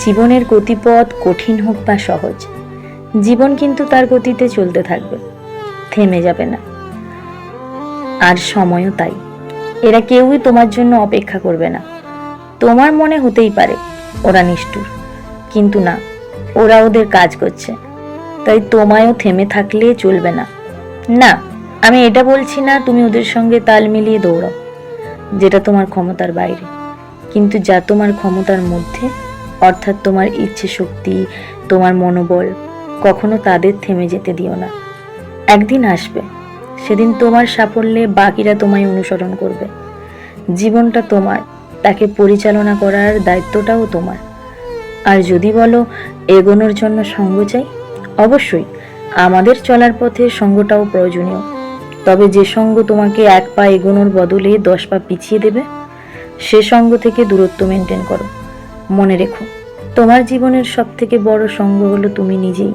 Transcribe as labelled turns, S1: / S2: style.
S1: জীবনের গতিপথ কঠিন হোক বা সহজ, জীবন কিন্তু তার গতিতে চলতে থাকবে, থেমে যাবে না। আর সময়ও তাই। এরা কেউই তোমার জন্য অপেক্ষা করবে না। তোমার মনে হতেই পারে ওরা নিষ্ঠুর, কিন্তু না, ওরা ওদের কাজ করছে। তাই তোমায়ও থেমে থাকলে চলবে না। না, আমি এটা বলছি না তুমি ওদের সঙ্গে তাল মিলিয়ে দৌড়াও, যেটা তোমার ক্ষমতার বাইরে। কিন্তু যা তোমার ক্ষমতার মধ্যে, অর্থাৎ তোমার ইচ্ছে শক্তি, তোমার মনোবল, কখনো তাদের থেমে যেতে দিও না। একদিন আসবে, সেদিন তোমার সাফল্যে বাকিরা তোমায় অনুসরণ করবে। জীবনটা তোমার, তাকে পরিচালনা করার দায়িত্বটাও তোমার। আর যদি বলো এগোনোর জন্য সঙ্গ চাই, অবশ্যই আমাদের চলার পথে সঙ্গটাও প্রয়োজনীয়। তবে যে সঙ্গ তোমাকে 1 পা এগোনোর বদলে 10 পা পিছিয়ে দেবে, সে সঙ্গ থেকে দূরত্ব মেনটেন করো। মনে রেখো, তোমার জীবনের সব থেকে বড় সঙ্গ হলো তুমি নিজেই।